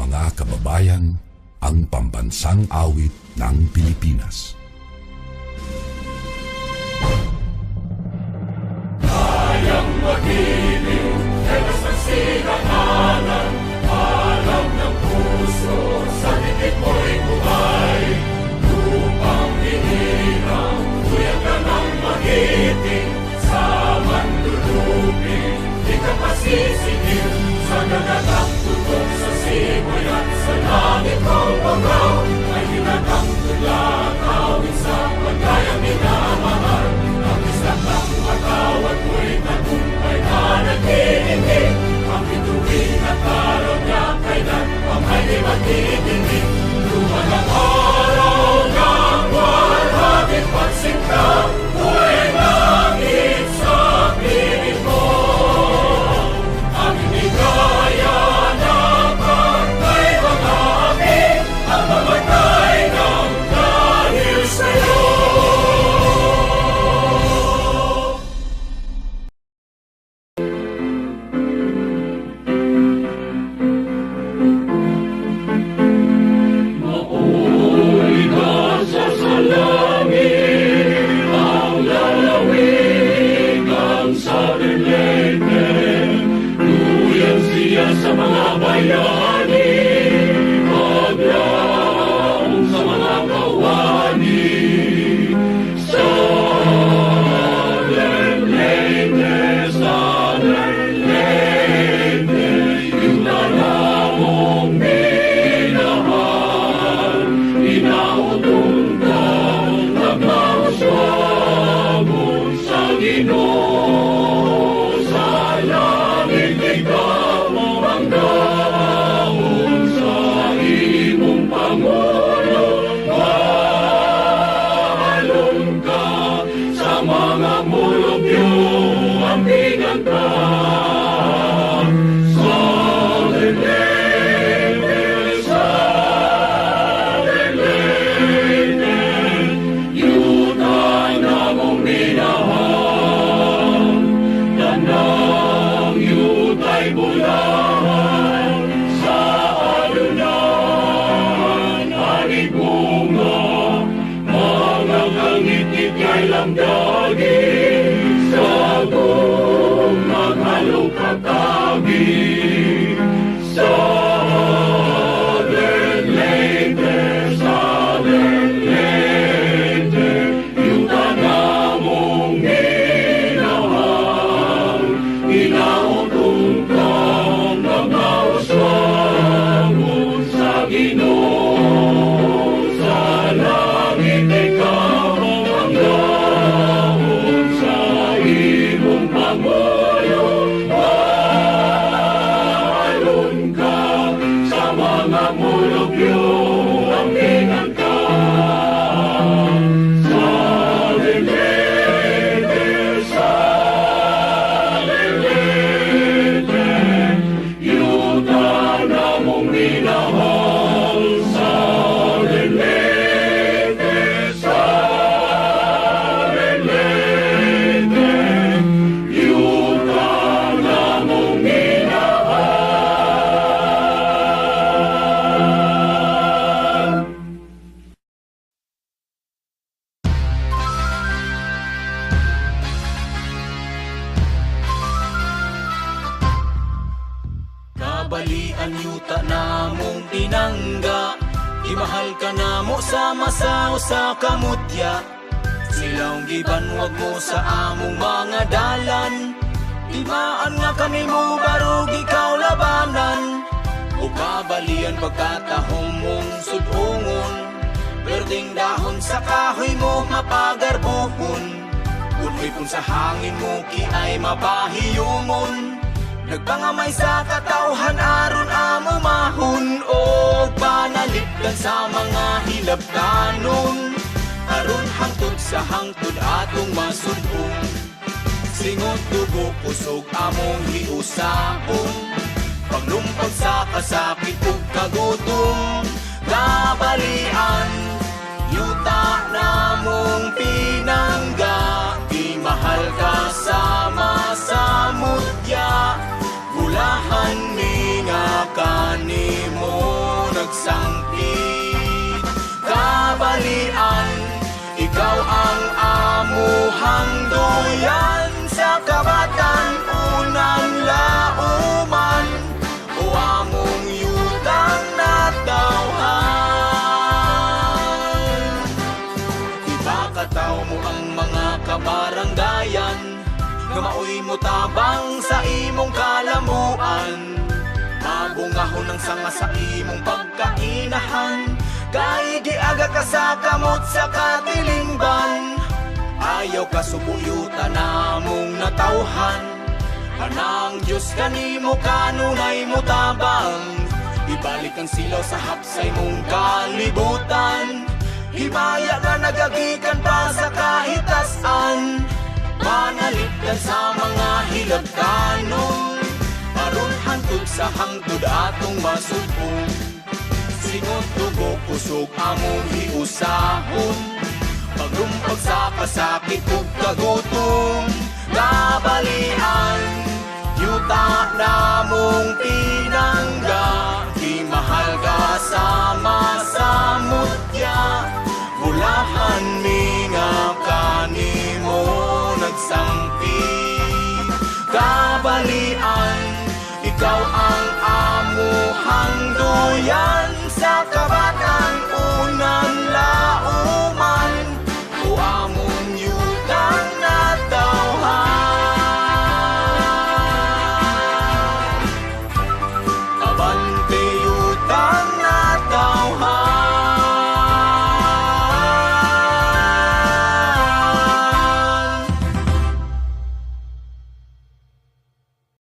mga kababayan, ang pambansang awit ng Pilipinas. Kayang magiliw, elas ng sinangalan, alam ng puso, sa dikit mo'y buhay. Lupang hinirang, kuya ka ng magiting, sa manlulupin, di ka pasisingil, sa nagatang tutok sa simoy at sa langit mong bangaw, ay hinatang tula, tawid sa pagkayang minamahal, ang isang ng matawad mo'y tagumpay na nag-iingin, ang bituin at araw niya kailan pang ay di magtitingin. Luman ang araw ng walhagin pagsinta, buhay langit sa piling mo. Ang inigaya na pagkay mga aking, ang mamatay ng dahil sa'yo. Maoy nasa sa langit, ang lalawig ang sarilete. Luyan siya sa mga bayani, maglaong sa mga kawani. Sa lerlete, yung lalamong minahal, inautong kang nagmauswamon sa Ginoo. Sa langit ikaw ang daon sa imong Pangulo. Mahalon ka sa mga mulubyo, ambingan ka. Sa lerlete, yuta na mong minahal, tanang yuta'y bulahan, sa alunan ay bunga, mga kangit-ngit kay lamdagin, sa gong maghalong katagi. Sa lerlete, yuta na mong minahal, inautong kang nagmauswangon sa Ginoo. Sa langit ikaw ang daon sa imong Pangulo. Mahalon ka sa mga mulubyo, ambingan ka. Sa lerlete, yuta na mong minahal. Sa lerlete, yuta na mong minahal. Kabalian yuta na mong tinangga, imahal ka na mo sa masaw sa kamutya. Silaong gibanwag mo sa among mga dalan, timaan nga kami mo barug ikaw labanan. O kabalian pagkatahong mong sudungon, berdeng dahon sa kahoy mo mapagarbuhon. Unoy pun sa hangin mo ki ay mapahiyumon, nagpangamay sa katawhan aron amo mahon. O panalipdan sa mga hilabtanon, aron hangtod sa hangtod atong masudong. Singot dugo kusog among hiusahon, paglumpag sa kasakit ug kagutom. Kabalian yuta na mong pinangga, di mahal ka sama sa mutya, gulahan mi nga kanimo. sangkit. Kabalian, ikaw ang amuhang duyan sa kabatan unang lauman o among yutang natawhan. Ibakataw mo ang mga kabaranggayan nga maoy mo tabang sa imong kalamuan. Mabungahon ang sanga sa imong pagkainahan, kay di aga ka sa kamot sa katilingban. Ayaw ka subuyutan namong natawhan, anang Diyos kanimo kanunay mo tabang. Ibalik ang silaw sa hapsay mong kalibutan, himaya nga nagagikan pa sa kahitasan. Panaligdan sa mga hilagkanon, aron hantod sa hangtod atong masugpong. Singot dugo kusog among hiusahon, pagrumpag sa kasakit ug kagutom. Kabalian, yuta namong